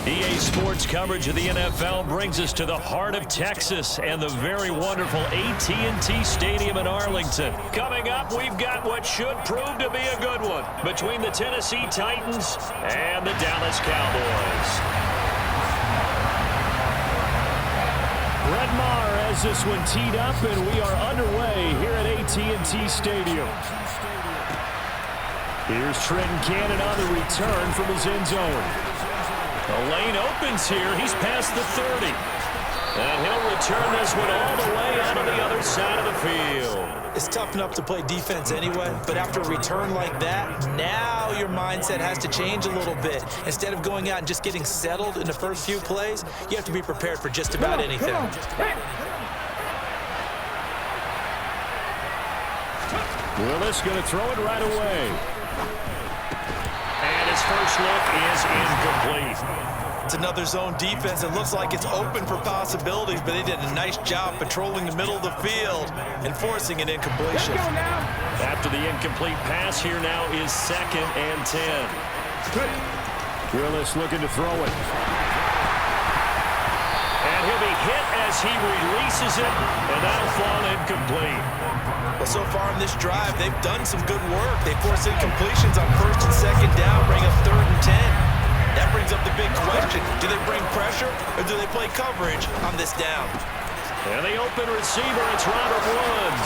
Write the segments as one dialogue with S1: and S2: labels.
S1: EA Sports coverage of the NFL brings us to the heart of Texas and the very wonderful AT&T Stadium in Arlington. Coming up, we've got what should prove to be a good one between the Tennessee Titans and the Dallas Cowboys. Brett Maher has this one teed up, and we are underway here at AT&T Stadium. Here's Trenton Cannon on the return from his end zone. The lane opens here. He's past the 30. And he'll return this one all the way out on the other side of the field.
S2: It's tough enough to play defense anyway, but after a return like that, now your mindset has to change a little bit. Instead of going out and just getting settled in the first few plays, you have to be prepared for just about anything.
S1: Willis going to throw it right away. And his first look is incomplete.
S2: It's another zone defense. It looks like it's open for possibilities, but they did a nice job patrolling the middle of the field and forcing an incompletion.
S1: After the incomplete pass, here now is 2nd and 10. Willis looking to throw it. And he'll be hit as he releases it, and that'll fall incomplete.
S2: Well, so far in this drive, they've done some good work. They force incompletions on 1st and 2nd down, bring up 3rd and 10. That brings up the big question. Do they bring pressure or do they play coverage on this down?
S1: And the open receiver, it's Robert Woods.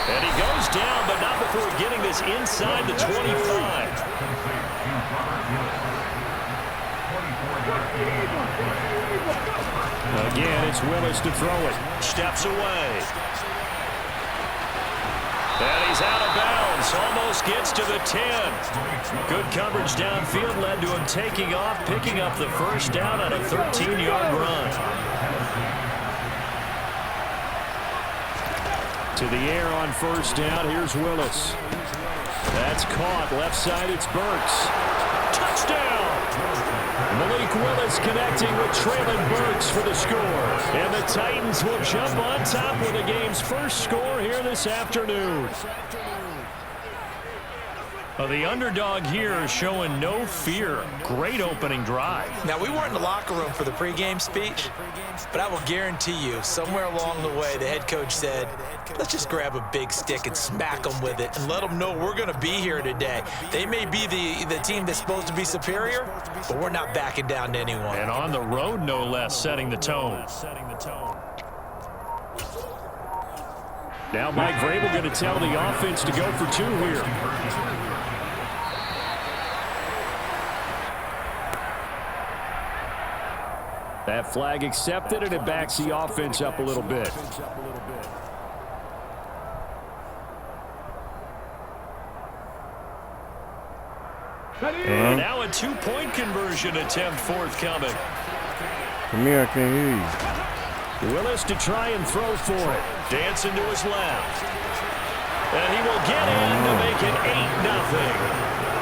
S1: And he goes down, but not before getting this inside the 25. Again, it's Willis to throw it. Steps away. And he's out of bounds. Almost gets to the 10. Good coverage downfield led to him taking off, picking up the first down on a 13-yard run. To the air on 1st down. Here's Willis. That's caught. Left side, it's Burks. Touchdown! Malik Willis connecting with Traylon Burks for the score. And the Titans will jump on top with the game's first score here this afternoon. The underdog here showing no fear. Great opening drive.
S2: Now, we weren't in the locker room for the pregame speech, but I will guarantee you, somewhere along the way, the head coach said, let's just grab a big stick and smack them with it and let them know we're going to be here today. They may be the team that's supposed to be superior, but we're not backing down to anyone.
S1: And on the road, no less, setting the tone. Now Mike Vrabel going to tell the offense to go for 2 here. That flag accepted, and it backs the offense up a little bit. And now a 2-point conversion attempt forthcoming.
S3: Come here, I can't hear you.
S1: Willis to try and throw for it. Dancing to his left. And he will get in to make it 8-0.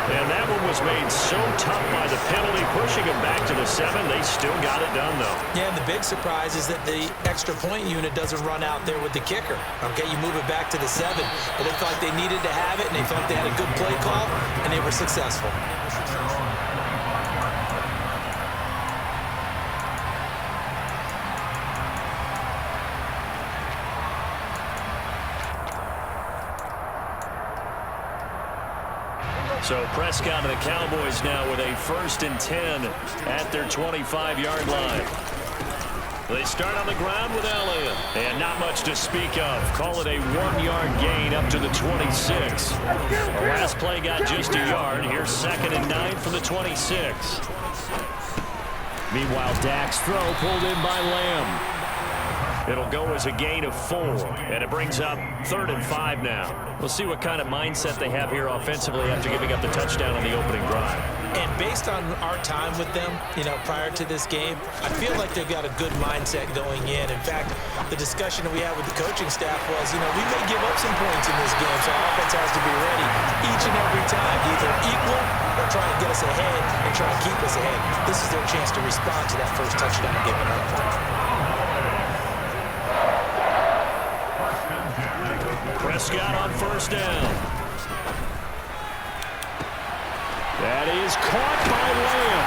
S1: And that one was made so tough by the penalty, pushing him back to the 7. They still got it done, though.
S2: Yeah, and the big surprise is that the extra point unit doesn't run out there with the kicker. Okay, you move it back to the 7. But they felt like they needed to have it, and they felt like they had a good play call, and they were successful.
S1: So Prescott and the Cowboys now with a 1st and 10 at their 25-yard line. They start on the ground with Elliott. And not much to speak of. Call it a 1-yard gain up to the 26. The last play got just a yard. Here's 2nd and 9 from the 26. Meanwhile, Dak's throw pulled in by Lamb. It'll go as a gain of 4, and it brings up 3rd and 5 now. We'll see what kind of mindset they have here offensively after giving up the touchdown on the opening drive.
S2: And based on our time with them, prior to this game, I feel like they've got a good mindset going in. In fact, the discussion that we had with the coaching staff was, we may give up some points in this game, so our offense has to be ready each and every time, either equal or try to get us ahead and try to keep us ahead. This is their chance to respond to that first touchdown given up.
S1: Prescott on 1st down. That is caught by Lamb.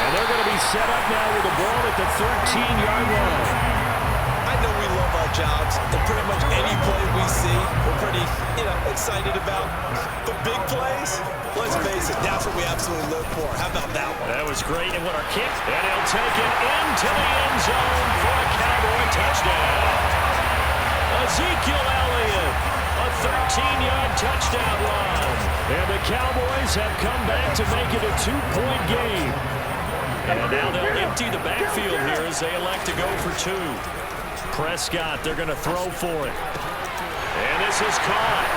S1: And they're going to be set up now with the ball at the 13-yard line.
S2: I know we love our jobs, and pretty much any play we see, we're pretty, excited about. But big plays, let's face it, that's what we absolutely live for. How about that one?
S1: That was great. And what our kick. And he'll take it into the end zone for a Cowboy touchdown. Ezekiel Elliott, a 13-yard touchdown run. And the Cowboys have come back to make it a 2-point game. And now they'll empty the backfield here as they elect to go for 2. Prescott, they're going to throw for it. And this is caught.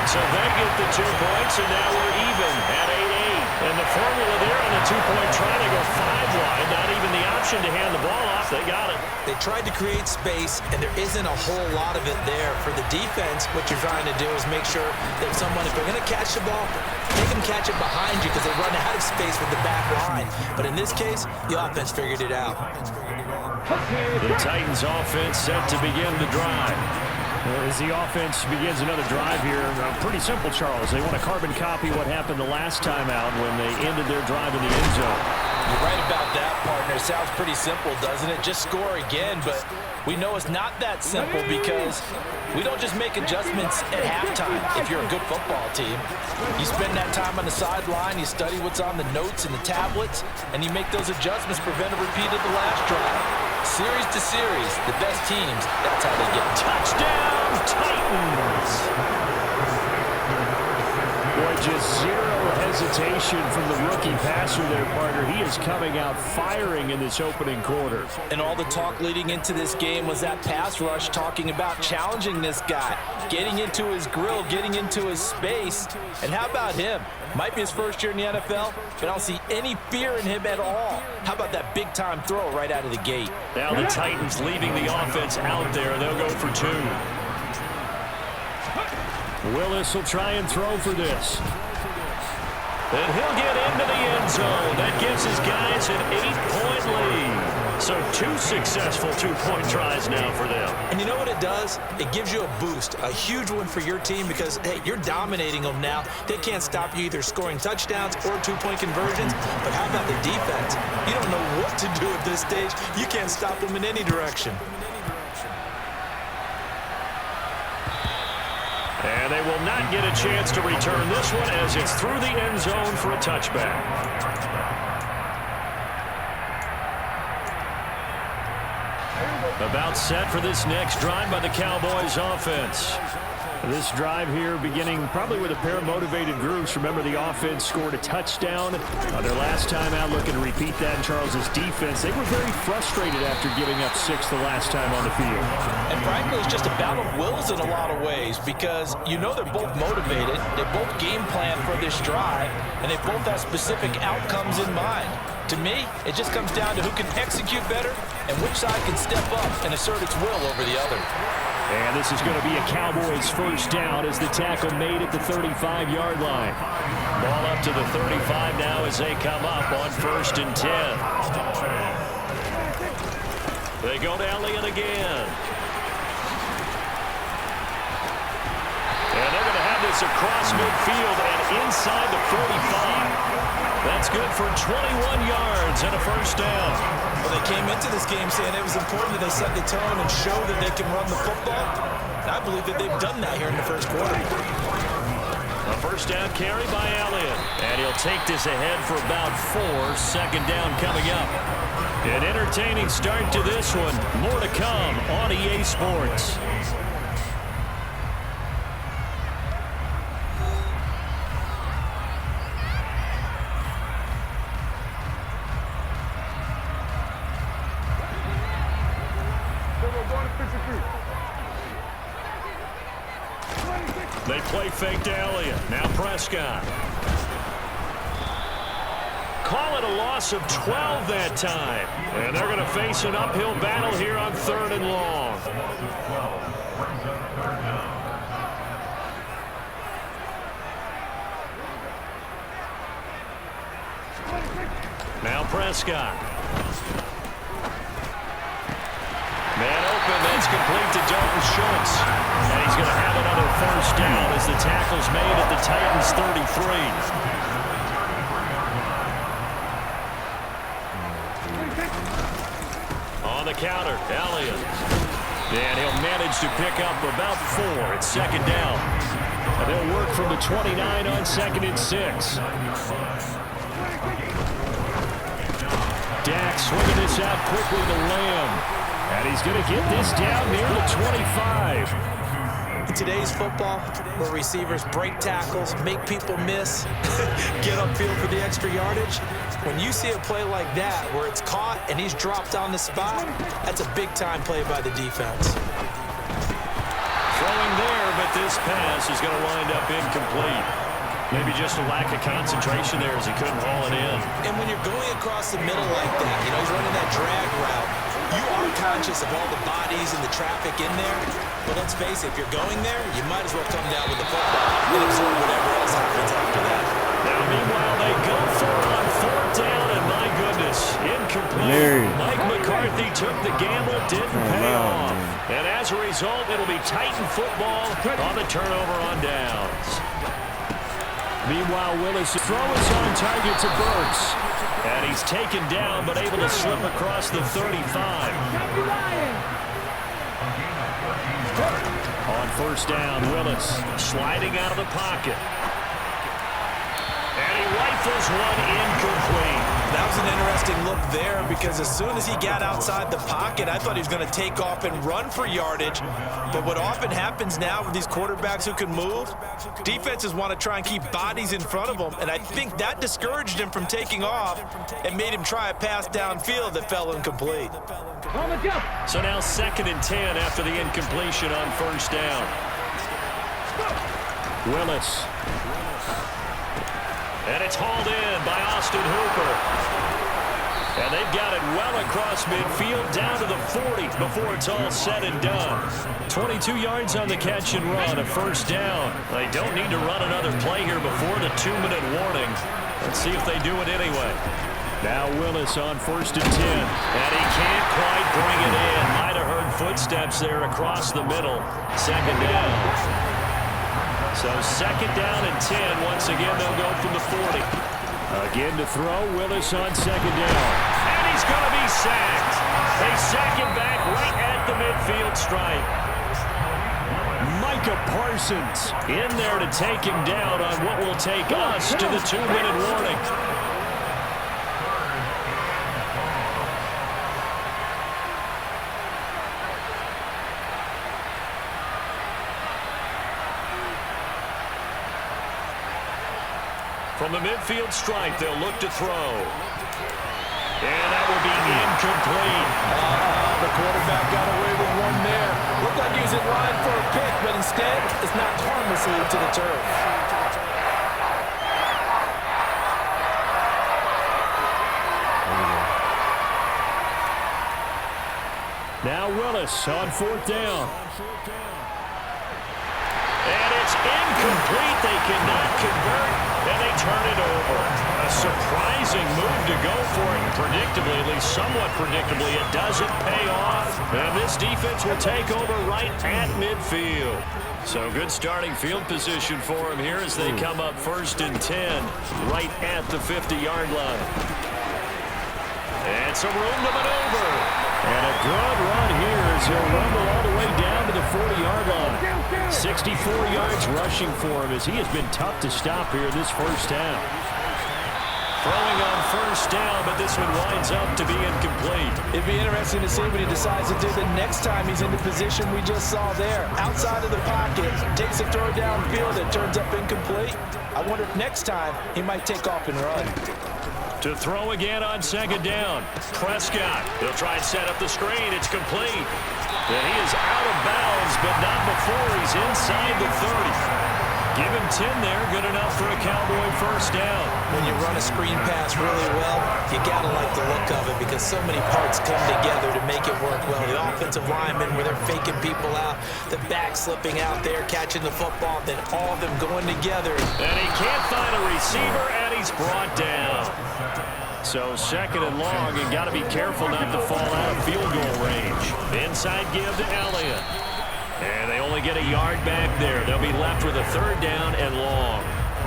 S1: So they get the 2 points, and now we're even at 8-8. And the formula there on the 2-point try to go 5 wide. Not even the option to hand the ball off. They got it.
S2: They tried to create space, and there isn't a whole lot of it there. For the defense, what you're trying to do is make sure that someone, if they're going to catch the ball, they can catch it behind you because they run out of space with the back line. But in this case, the offense figured it out.
S1: The Titans offense set to begin the drive. As the offense begins another drive here, pretty simple, Charles. They want to carbon copy what happened the last time out when they ended their drive in the end zone.
S2: You're right about that, partner. Sounds pretty simple, doesn't it? Just score again, but we know it's not that simple because we don't just make adjustments at halftime if you're a good football team. You spend that time on the sideline, you study what's on the notes and the tablets, and you make those adjustments, prevent a repeat of the last drive. Series to series, the best teams, that's how they get.
S1: Touchdown, Titans! Boy, just zero hesitation from the rookie passer there, partner. He is coming out firing in this opening quarter.
S2: And all the talk leading into this game was that pass rush talking about challenging this guy, getting into his grill, getting into his space. And how about him? Might be his first year in the NFL, but I don't see any fear in him at all. How about that big-time throw right out of the gate?
S1: Now the Titans leaving the offense out there. They'll go for 2. Willis will try and throw for this. And he'll get into the end zone. That gives his guys an 8-point lead. So 2 successful 2-point tries now for them.
S2: And you know what it does? It gives you a boost, a huge one for your team because, hey, you're dominating them now. They can't stop you either scoring touchdowns or 2-point conversions. But how about the defense? You don't know what to do at this stage. You can't stop them in any direction.
S1: And they will not get a chance to return this one as it's through the end zone for a touchback. About set for this next drive by the Cowboys offense. This drive here beginning probably with a pair of motivated groups. Remember, the offense scored a touchdown their last time out. Looking to repeat that in Charles's defense. They were very frustrated after giving up 6 the last time on the field.
S2: And frankly, it's just a battle of wills in a lot of ways because you know they're both motivated. They both game plan for this drive, and they both have specific outcomes in mind. To me, it just comes down to who can execute better and which side can step up and assert its will over the other.
S1: And this is going to be a Cowboys first down as the tackle made at the 35-yard line. Ball up to the 35 now as they come up on 1st and 10. They go to Elliott again. And they're going to have this across midfield and inside the 45. That's good for 21 yards and a first down.
S2: Well, they came into this game saying it was important that they set the tone and show that they can run the football. And I believe that they've done that here in the first quarter.
S1: A first down carry by Elliott. And he'll take this ahead for about 4. 2nd down coming up. An entertaining start to this one. More to come on EA Sports. They play fake to Elliott. Now Prescott. Call it a loss of 12 that time. And they're going to face an uphill battle here on 3rd and long. Now Prescott. Man open, that's complete to Dalton Schultz. And he's going to have another first down as the tackle's made at the Titans' 33. the counter. Elliott. And he'll manage to pick up about 4. It's second down. And they'll work from the 29 on 2nd and 6. Dak swinging this out quickly to Lamb. And he's going to get this down near the 25.
S2: In today's football, where receivers break tackles, make people miss, get upfield for the extra yardage, when you see a play like that where it's caught and he's dropped on the spot, that's a big-time play by the defense.
S1: Throwing there, but this pass is going to wind up incomplete. Maybe just a lack of concentration there as he couldn't haul it in.
S2: And when you're going across the middle like that, you know, he's running that drag route, you are conscious of all the bodies and the traffic in there. But let's face it, if you're going there, you might as well come down with the football and absorb whatever else happens after that.
S1: Now, meanwhile, they go for it on 4th down, and my goodness, incomplete. Mike McCarthy took the gamble, didn't pay off. And as a result, it'll be Titan football on the turnover on downs. Meanwhile, Willis throws on target to Burks. And he's taken down, but able to slip across the 35. On 1st down, Willis sliding out of the pocket. And he rifles one incomplete.
S2: That was an interesting look there because as soon as he got outside the pocket, I thought he was going to take off and run for yardage. But what often happens now with these quarterbacks who can move, defenses want to try and keep bodies in front of them, and I think that discouraged him from taking off and made him try a pass downfield that fell incomplete.
S1: So now 2nd and 10 after the incompletion on 1st down. Willis. And it's hauled in by Austin Hooper. And they've got it well across midfield down to the 40 before it's all said and done. 22 yards on the catch and run, a 1st down. They don't need to run another play here before the 2-minute warning. Let's see if they do it anyway. Now Willis on 1st and 10. And he can't quite bring it in. Might have heard footsteps there across the middle. 2nd down. So 2nd down and 10. Once again, they'll go from the 40. Again to throw. Willis on 2nd down. And he's going to be sacked. They sack him back right at the midfield stripe. Micah Parsons in there to take him down on what will take us to the 2-minute warning. From the midfield stripe, they'll look to throw. And that will be incomplete.
S2: The quarterback got away with one there. Looked like he was in line for a pick, but instead, it's knocked harmlessly to the turf.
S1: Now Willis on 4th down. And it's incomplete. They cannot convert, and they turn it over. A surprising move to go for it. Predictably, at least somewhat predictably, it doesn't pay off. And this defense will take over right at midfield. So good starting field position for them here as they come up 1st and 10 right at the 50-yard line. And some room to maneuver. And a good run here as he'll rumble all the way down to the 40-yard line. 64 yards rushing for him as he has been tough to stop here this 1st half. Throwing on 1st down, but this one winds up to be incomplete.
S2: It'd be interesting to see what he decides to do the next time he's in the position we just saw there. Outside of the pocket, takes a throw downfield, it turns up incomplete. I wonder if next time he might take off and run.
S1: To throw again on 2nd down. Prescott, he'll try and set up the screen. It's complete. And he is out of bounds, but not before he's inside the 30. Give him 10 there. Good enough for a Cowboy 1st down.
S2: When you run a screen pass really well, you got to like the look of it because so many parts come together to make it work well. The offensive linemen where they're faking people out, the back slipping out there, catching the football, then all of them going together.
S1: And he can't find a receiver, and he's brought down. So 2nd and long, and got to be careful not to fall out of field goal range. Inside give to Elliott. And they only get a yard back there. They'll be left with a 3rd down and long.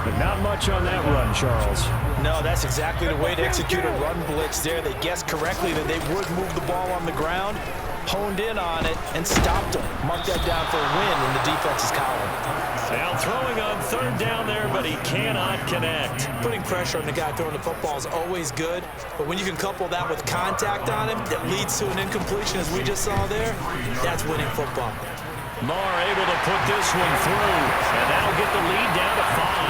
S1: But not much on that run, Charles.
S2: No, that's exactly the way to execute a run blitz there. They guessed correctly that they would move the ball on the ground, honed in on it, and stopped them. Mark that down for a win in the defense's column.
S1: Now throwing on third down there, but he cannot connect.
S2: Putting pressure on the guy throwing the football is always good, but when you can couple that with contact on him that leads to an incompletion, as we just saw there, that's winning football.
S1: Marr able to put this one through, and that'll get the lead down to 5.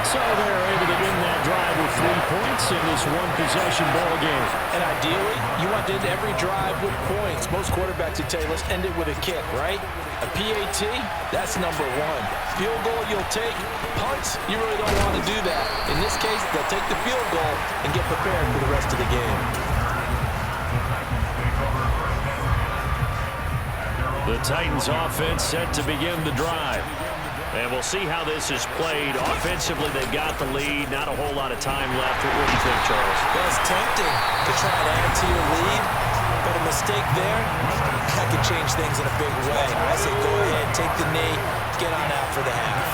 S1: So they're able to end that drive with 3 points in this one-possession ball game.
S2: And ideally, you want to end every drive with points. Most quarterbacks would tell you, let's end it with a kick, right? A PAT, that's number 1. Field goal you'll take. Punts, you really don't want to do that. In this case, they'll take the field goal and get prepared for the rest of the game.
S1: The Titans offense set to begin the drive. And we'll see how this is played. Offensively, they've got the lead. Not a whole lot of time left. What do you think, Charles?
S2: Well, it's tempting to try and add to your lead, but a mistake there, that could change things in a big way. I say go ahead, take the knee, get on out for the half.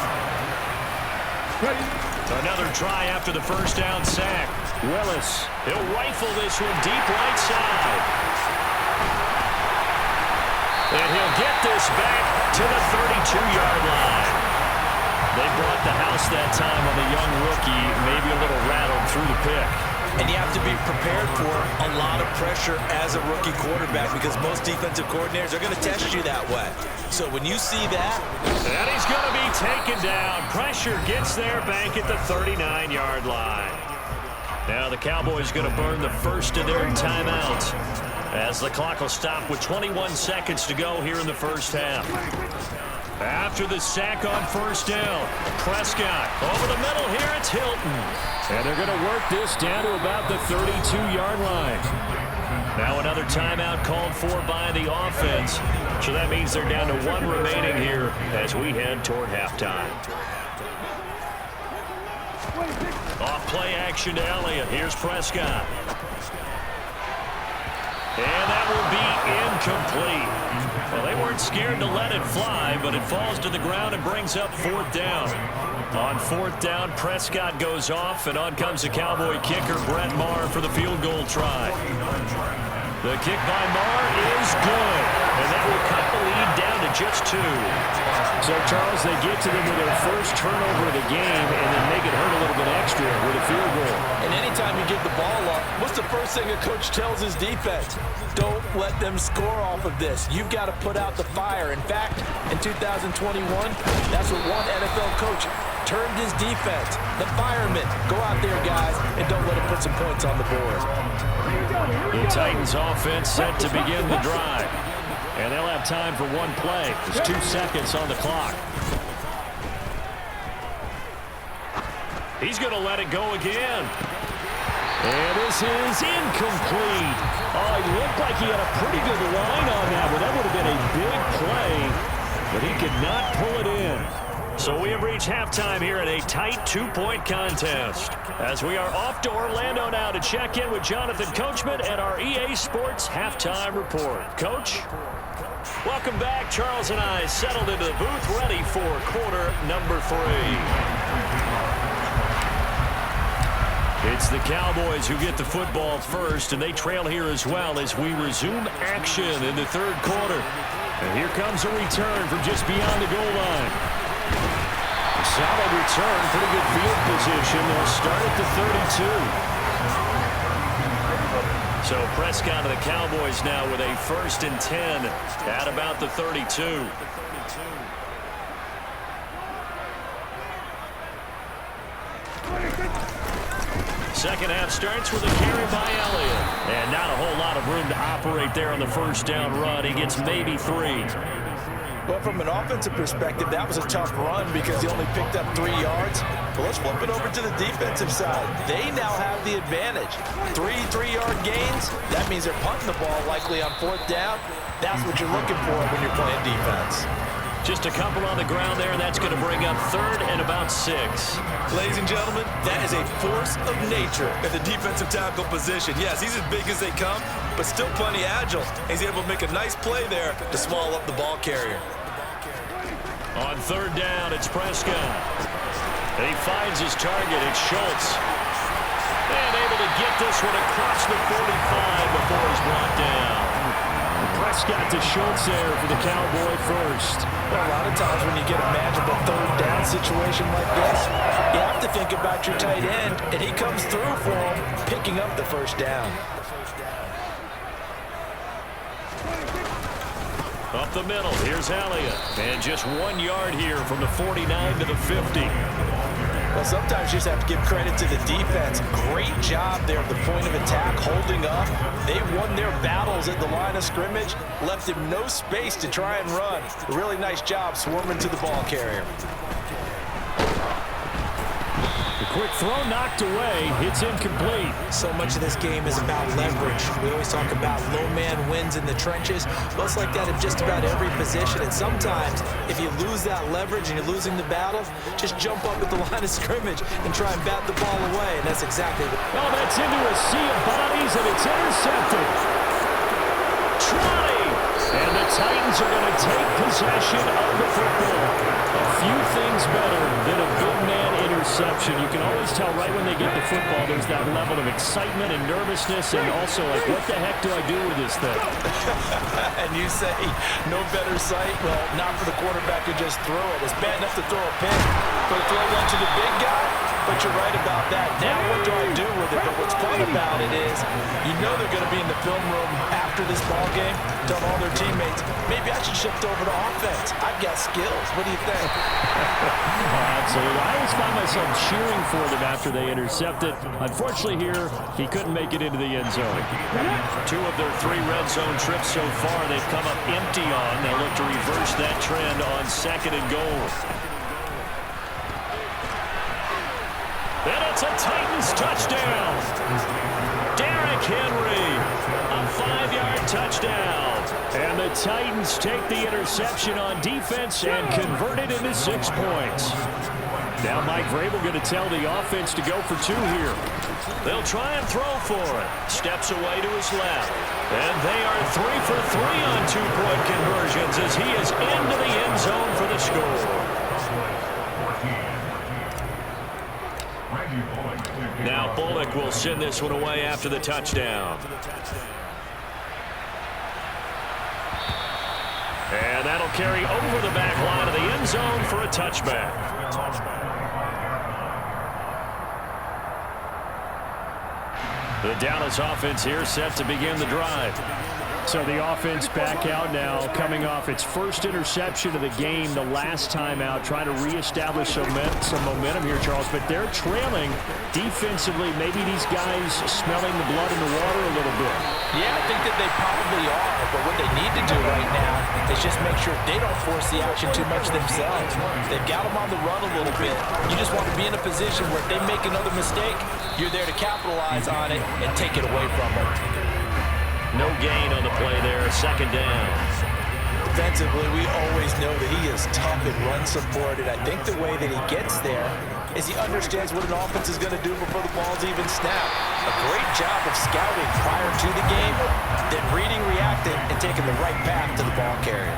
S1: Another try after the first down sack. Willis, he'll rifle this one deep right side. And he'll get this back to the 32-yard line. They brought the house that time on the young rookie, maybe a little rattled through the pick.
S2: And you have to be prepared for a lot of pressure as a rookie quarterback because most defensive coordinators are going to test you that way. So when you see that...
S1: And he's going to be taken down. Pressure gets there back at the 39-yard line. Now the Cowboys going to burn the first of their timeouts as the clock will stop with 21 seconds to go here in the first half. After the sack on first down, Prescott over the middle here, it's Hilton. And they're going to work this down to about the 32-yard line. Now another timeout called for by the offense. So that means they're down to 1 remaining here as we head toward halftime. Off play action to Elliott. Here's Prescott. And that will be incomplete. Well, they weren't scared to let it fly, but it falls to the ground and brings up 4th down. On 4th down, Prescott goes off, and on comes the Cowboy kicker, Brett Maher, for the field goal try. The kick by Maher is good, and that will cut the lead down to just 2. So, Charles, they get to them with their first turnover of the game and then make it hurt a little bit extra with a field goal.
S2: And anytime you give the ball up, what's the first thing a coach tells his defense? Don't let them score off of this. You've got to put out the fire. In fact, in 2021, that's what one NFL coach termed his defense. The firemen. Go out there, guys, and don't let them put some points on the board.
S1: The Titans offense set to begin the drive. And they'll have time for 1 play. There's 2 seconds on the clock. He's going to let it go again. And this is incomplete. Oh, it looked like he had a pretty good line on that one. That would have been a big play, but he could not pull it in. So we have reached halftime here in a tight 2-point contest. As we are off to Orlando now to check in with Jonathan Coachman and our EA Sports Halftime Report. Coach? Welcome back. Charles and I settled into the booth, ready for quarter number 3. It's the Cowboys who get the football first, and they trail here as well as we resume action in the 3rd quarter. And here comes a return from just beyond the goal line. Solid return, pretty good field position. They'll start at the 32. So Prescott of the Cowboys now with a 1st and 10 at about the 32. Second half starts with a carry by Elliott. And not a whole lot of room to operate there on the first down run. He gets maybe 3.
S2: Well, from an offensive perspective, that was a tough run because he only picked up 3 yards. But let's flip it over to the defensive side. They now have the advantage. 3 3-yard gains. That means they're punting the ball likely on 4th down. That's what you're looking for when you're playing defense.
S1: Just a couple on the ground there, and that's going to bring up 3rd and about 6.
S2: Ladies and gentlemen, that is a force of nature at the defensive tackle position. Yes, he's as big as they come, but still plenty agile. He's able to make a nice play there to swallow up the ball carrier.
S1: On 3rd down, it's Prescott. And he finds his target. It's Schultz. And able to get this one across the 45 before he's brought down.
S4: Prescott to Schultz there for the Cowboy first.
S2: Well, a lot of times when you get a magical third down situation like this, you have to think about your tight end, and he comes through for him, picking up the first down.
S1: Up the middle, here's Elliott. And just 1 yard here from the 49 to the 50.
S2: Well, sometimes you just have to give credit to the defense. Great job there at the point of attack, holding up. They won their battles at the line of scrimmage, left him no space to try and run. Really nice job swarming to the ball carrier.
S4: The quick throw knocked away. It's incomplete.
S2: So much of this game is about leverage. We always talk about low man wins in the trenches. Well, it's like that in just about every position. And sometimes, if you lose that leverage and you're losing the battle, just jump up at the line of scrimmage and try and bat the ball away. And that's exactly what...
S4: Oh, that's into a sea of bodies, and it's intercepted.
S1: Try! And the Titans are going to take possession of the football. A few things better than a big man interception. You can always tell right when they get the football, there's that level of excitement and nervousness, and also like, what the heck do I do with this thing?
S2: And you say, no better sight? Well, not for the quarterback to just throw it. It's bad enough to throw a pick, but throw one to the big guy? But you're right about that. Now what do I do with it? But what's fun about it is, you know they're going to be in the film room after this ball game, telling all their teammates, maybe I should shift over to offense. I've got skills. What do you think?
S4: Absolutely. I always find myself cheering for them after they intercept it. Unfortunately here, he couldn't make it into the end zone.
S1: 2 of their 3 red zone trips so far, they've come up empty on. They'll look to reverse that trend on 2nd and goal. And it's a Titans touchdown. Derrick Henry, a 5-yard touchdown.
S4: And the Titans take the interception on defense and convert it into 6 points. Now Mike Vrabel going to tell the offense to go for 2 here.
S1: They'll try and throw for it. Steps away to his left. And they are 3 for 3 on 2-point conversions as he is into the end zone for the score. Now Bullock will send this one away after the touchdown. And that'll carry over the back line of the end zone for a touchback. The Dallas offense here set to begin the drive.
S4: So the offense back out now, coming off its first interception of the game the last time out, trying to reestablish some momentum here, Charles. But they're trailing defensively. Maybe these guys smelling the blood in the water a little bit.
S2: Yeah, I think that they probably are. But what they need to do right now is just make sure they don't force the action too much themselves. They've got them on the run a little bit. You just want to be in a position where if they make another mistake, you're there to capitalize on it and take it away from them.
S1: No gain on the play there, 2nd down.
S2: Defensively, we always know that he is tough and run supported. I think the way that he gets there is he understands what an offense is going to do before the ball's even snapped. A great job of scouting prior to the game, then reading, reacting, and taking the right path to the ball carrier.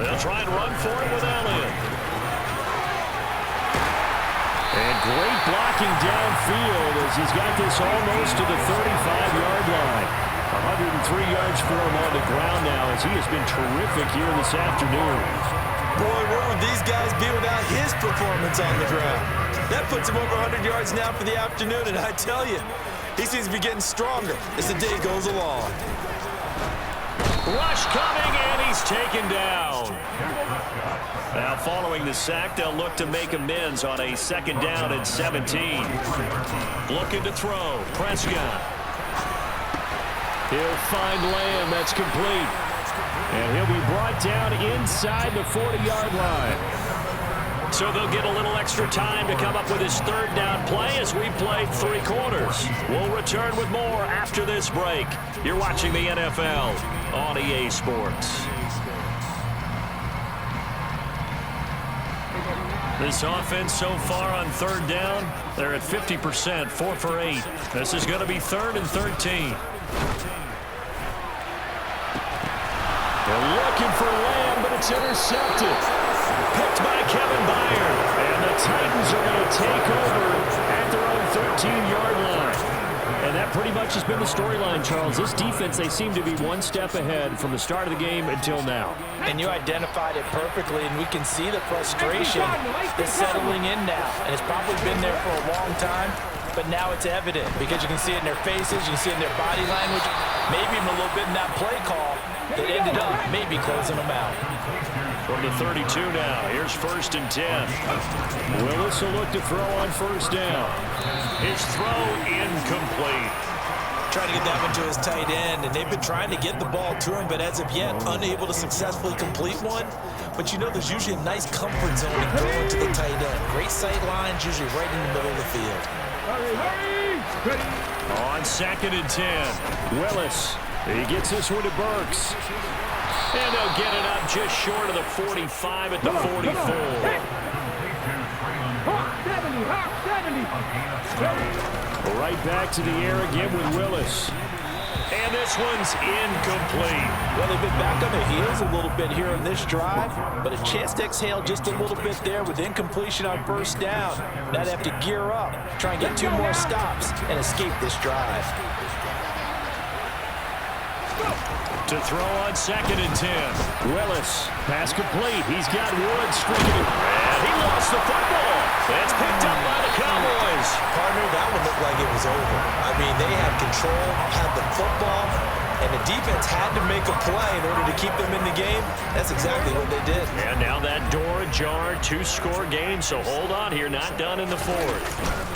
S1: They'll try and run for it with Elliott.
S4: And great blocking downfield as he's got this almost to the 35-yard line. 103 yards for him on the ground now as he has been terrific here this afternoon.
S2: Boy, where would these guys be without his performance on the ground? That puts him over 100 yards now for the afternoon, and I tell you, he seems to be getting stronger as the day goes along.
S1: Rush coming, and he's taken down. Now, following the sack, they'll look to make amends on a 2nd down and 17. Looking to throw. Prescott.
S4: He'll find Lamb. That's complete. And he'll be brought down inside the 40-yard line.
S1: So they'll get a little extra time to come up with his 3rd down play as we played 3 quarters. We'll return with more after this break. You're watching the NFL on EA Sports. This offense so far on 3rd down, they're at 50%, 4 for 8. This is going to be 3rd and 13.
S4: They're looking for Lamb, but it's intercepted.
S1: Picked by Kevin Byard.
S4: And the Titans are going to take over at their own 13-yard line. And that pretty much has been the storyline, Charles. This defense, they seem to be one step ahead from the start of the game until now.
S2: And you identified it perfectly, and we can see the frustration is settling in now. And it's probably been there for a long time, but now it's evident because you can see it in their faces, you can see it in their body language, maybe even a little bit in that play call that ended up maybe closing them out.
S1: From the 32 now, here's 1st and 10.
S4: Willis will look to throw on 1st down.
S1: His throw incomplete.
S2: Trying to get that one to his tight end, and they've been trying to get the ball to him, but as of yet, unable to successfully complete one. But you know, there's usually a nice comfort zone in throwing to the tight end. Great sight lines, usually right in the middle of the field.
S1: On 2nd and 10.
S4: Willis, he gets this one to Burks.
S1: And they'll get it up just short of the 45 at the 44.
S4: Right back to the air again with Willis.
S1: And this one's incomplete.
S2: Well, they've been back on their heels a little bit here on this drive, but a chance to exhale just a little bit there with incompletion on 1st down. Now they have to gear up, try and get 2 more stops, and escape this drive.
S1: To throw on 2nd and 10.
S4: Willis, pass complete. He's got Woods streaking it.
S1: And he lost the football. It's picked up by the Cowboys.
S2: Partner, that one looked like it was over. I mean, they had control, had the football, and the defense had to make a play in order to keep them in the game. That's exactly what they did.
S1: And now that door ajar, 2-score game, so hold on here, not done in the 4th.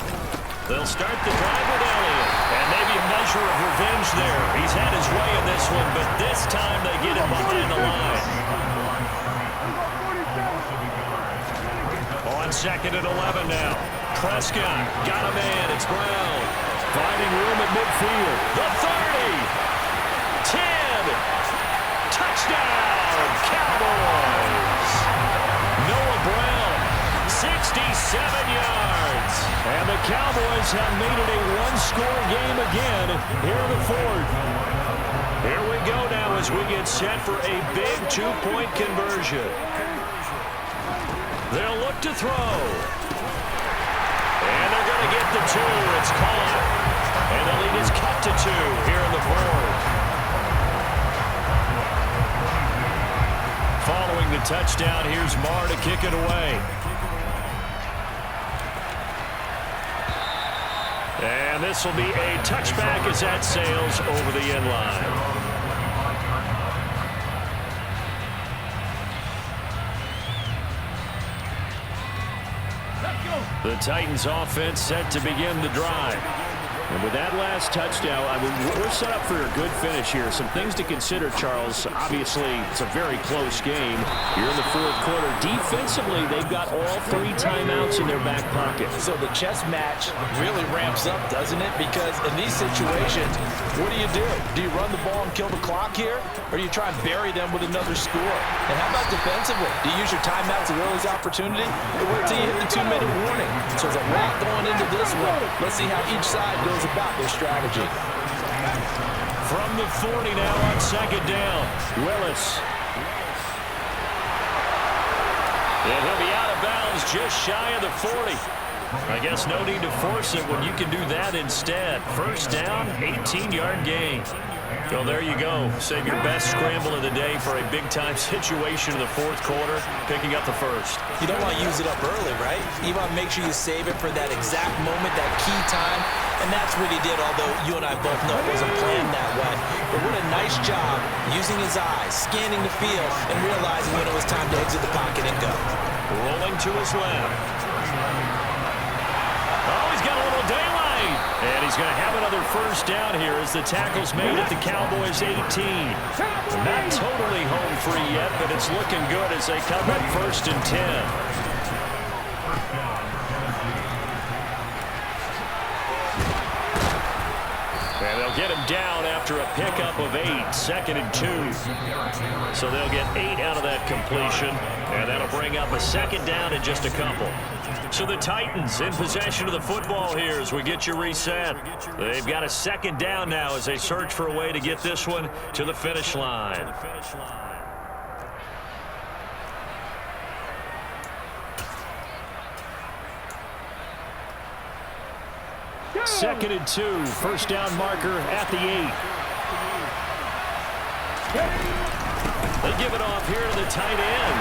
S1: They'll start the drive with Elliott, and maybe a measure of revenge there. He's had his way in this one, but this time they get him behind the line. On 2nd and 11 now. Prescott got a man. It's Brown.
S4: Finding room at midfield.
S1: The 30. 10. Touchdown, Cowboys. Noah Brown, 67 yards.
S4: And the Cowboys have made it a one-score game again here in the 4th.
S1: Here we go now as we get set for a big 2-point conversion. They'll look to throw. And they're going to get the 2. It's caught. And the lead is cut to 2 here in the 4th. Following the touchdown, here's Marr to kick it away. And this will be a touchback as that sails over the end line. The Titans offense set to begin the drive.
S4: And with that last touchdown, I mean, we're set up for a good finish here. Some things to consider, Charles. Obviously, it's a very close game. You're in the 4th quarter. Defensively, they've got all 3 timeouts in their back pocket.
S2: So the chess match really ramps up, doesn't it? Because in these situations, what do? Do you run the ball and kill the clock here? Or do you try and bury them with another score? And how about defensively? Do you use your timeouts at early's opportunity? Or wait till you hit the 2-minute warning? So there's a lot going into this one. Let's see how each side goes about their strategy.
S1: From the 40 now on 2nd down.
S4: Willis.
S1: And he'll be out of bounds just shy of the 40. I guess no need to force it when you can do that instead. 1st down, 18-yard gain. So there you go. Save your best scramble of the day for a big-time situation in the 4th quarter, picking up the 1st.
S2: You don't want to use it up early, right? You want to make sure you save it for that exact moment, that key time. And that's what he did, although you and I both know it wasn't planned that way. But what a nice job using his eyes, scanning the field, and realizing when it was time to exit the pocket and go.
S1: Rolling to his left. Oh, he's got a little daylight. And he's going to have another 1st down here as the tackle's made at the Cowboys' 18. Not totally home free yet, but it's looking good as they come up 1st and 10. And they'll get him down after a pickup of 8, 2nd and 2. So they'll get 8 out of that completion, and that'll bring up a 2nd down in just a couple. So the Titans in possession of the football here as we get you reset. They've got a 2nd down now as they search for a way to get this one to the finish line.
S4: 2nd and 2. First down marker at the 8.
S1: They give it off here to the tight end.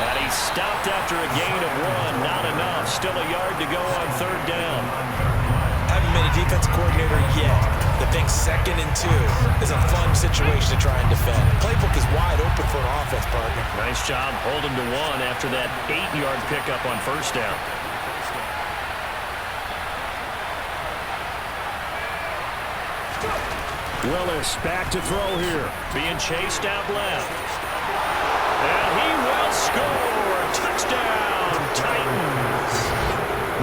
S1: And he's stopped after a gain of 1. Not enough. Still a yard to go on 3rd down.
S2: Haven't been a defensive coordinator yet that thinks 2nd and 2 is a fun situation to try and defend. Playbook is wide open for an offense, partner.
S1: Nice job holding to 1 after that 8-yard pickup on 1st down.
S4: Willis back to throw here.
S1: Being chased out left. And he will score. Touchdown, Titans.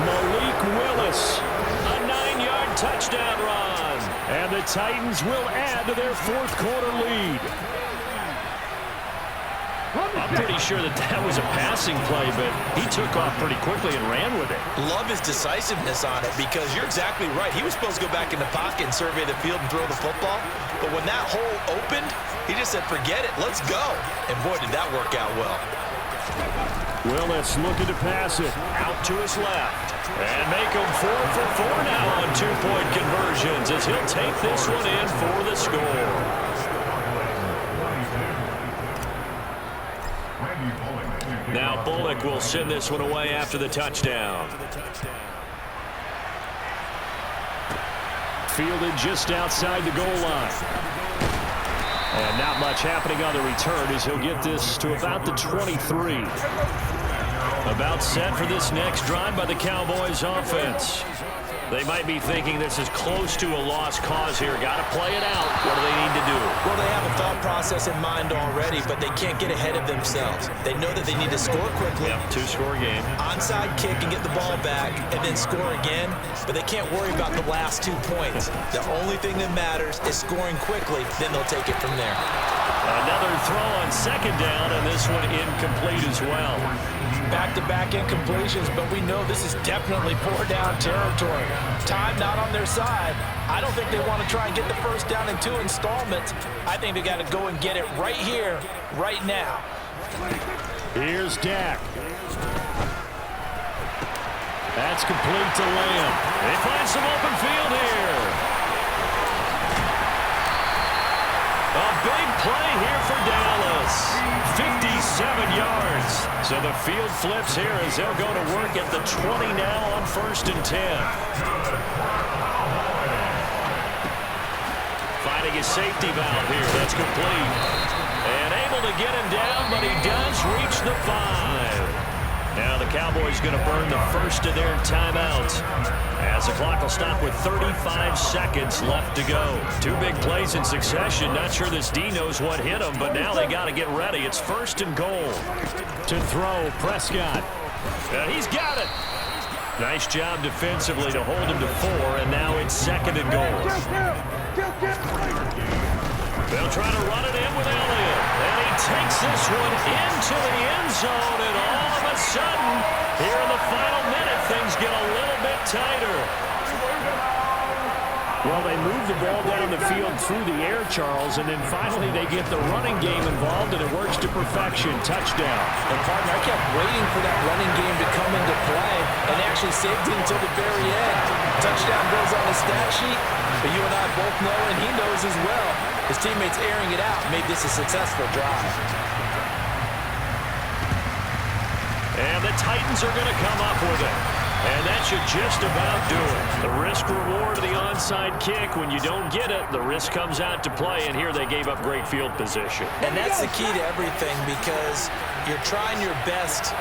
S4: Malik Willis.
S1: A 9-yard touchdown run.
S4: And the Titans will add to their 4th quarter lead.
S1: I'm pretty sure that was a passing play, but he took off pretty quickly and ran with it.
S2: Love his decisiveness on it because you're exactly right. He was supposed to go back in the pocket and survey the field and throw the football. But when that hole opened, he just said, forget it, let's go. And boy, did that work out well.
S4: Willis looking to pass it.
S1: Out to his left. And make him 4 for 4 now on 2-point conversions as he'll take this one in for the score. Now Bullock will send this one away after the touchdown.
S4: Fielded just outside the goal line. And not much happening on the return as he'll get this to about the 23. About set for this next drive by the Cowboys offense. They might be thinking this is close to a lost cause here. Got to play it out. What do they need to do?
S2: Well, they have a thought process in mind already, but they can't get ahead of themselves. They know that they need to score quickly.
S1: Yep, 2-score game.
S2: Onside kick and get the ball back and then score again, but they can't worry about the last 2 points. The only thing that matters is scoring quickly, then they'll take it from there.
S1: Another throw on 2nd down, and this one incomplete as well.
S2: Back-to-back incompletions, but we know this is definitely 4-down territory. Time not on their side. I don't think they want to try and get the first down in 2 installments. I think they got to go and get it right here, right now.
S4: Here's Dak. That's complete to Lamb.
S1: They find some open field here. A big play here for Dallas. 57 yards. So the field flips here as they'll go to work at the 20 now on 1st and 10. Finding his safety valve here. That's complete. And able to get him down, but he does reach the 5. Now the Cowboys going to burn the first of their timeouts as the clock will stop with 35 seconds left to go. 2 big plays in succession. Not sure this D knows what hit him, but now they got to get ready. It's 1st and goal.
S4: To throw, Prescott.
S1: And he's got it. Nice job defensively to hold him to 4, and now it's 2nd and goal. They'll try to run it in with Elliott. And he takes this one into the end zone, and all of a sudden, here in the final minute, things get a little bit tighter.
S4: Well, they move the ball down the field through the air, Charles, and then finally they get the running game involved, and it works to perfection. Touchdown.
S2: And, partner, I kept waiting for that running game to come into play and actually saved it until the very end. Touchdown goes on the stat sheet, but you and I both know, and he knows as well, his teammates airing it out made this a successful drive.
S1: And the Titans are going to come up with it. And that should just about do it. The risk reward of the onside kick. When you don't get it, the risk comes out to play. And here they gave up great field position.
S2: And that's the key to everything because you're trying your best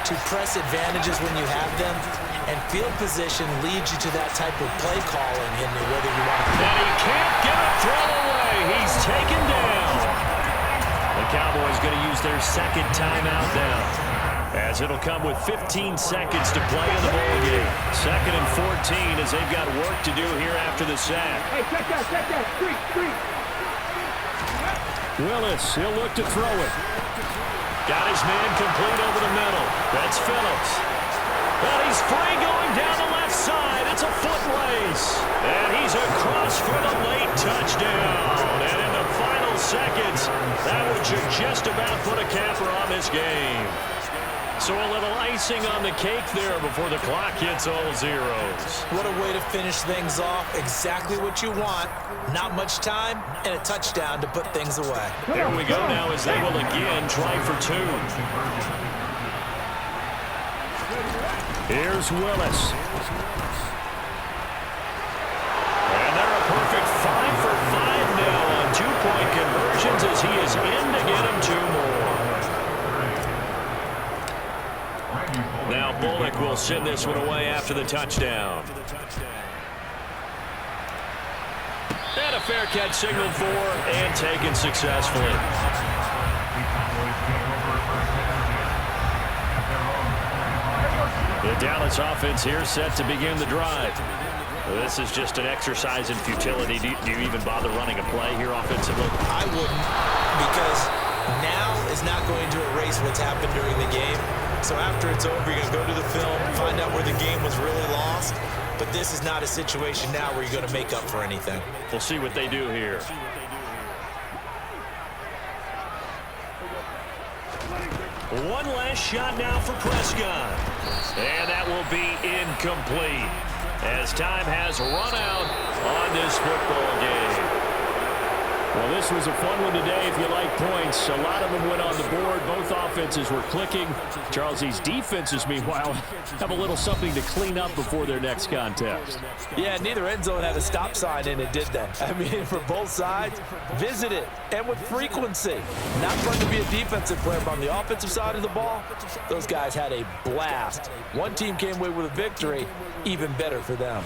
S2: to press advantages when you have them. And field position leads you to that type of play calling, Henry, whether you want to.
S1: And he can't get a throw away. He's taken down. The Cowboys going to use their 2nd timeout now, as it'll come with 15 seconds to play in the ball game. 2nd and 14 as they've got work to do here after the sack.
S5: Hey, check that. Street.
S4: Willis, he'll look to throw it.
S1: Got his man complete over the middle. That's Phillips. But he's free going down the left side. It's a foot race. And he's across for the late touchdown. And in the final seconds, that would just about put a capper on this game. So a little icing on the cake there before the clock hits all zeros.
S2: What a way to finish things off. Exactly what you want. Not much time and a touchdown to put things away.
S1: Here we go now as they will again try for two.
S4: Here's Willis.
S1: And they're a perfect 5 for 5 now on 2-point conversions as he is in to get him 2 more. Now Bullock will send this one away after the touchdown. And a fair catch signaled for and taken successfully. The Dallas offense here set to begin the drive. This is just an exercise in futility. Do you even bother running a play here offensively?
S2: I wouldn't, because now is not going to erase what's happened during the game. So after it's over, you're going to go to the film, find out where the game was really lost. But this is not a situation now where you're going to make up for anything.
S1: We'll see what they do here. One last shot now for Prescott. And that will be incomplete as time has run out on this football game.
S4: Well, this was a fun one today if you like points. A lot of them went on the board. Both offenses were clicking. Charles, these defenses, meanwhile, have a little something to clean up before their next contest.
S2: Yeah, neither end zone had a stop sign in it, did they? I mean, for both sides, visit it, and with frequency. Not fun to be a defensive player, but on the offensive side of the ball, those guys had a blast. One team came away with a victory, even better for them.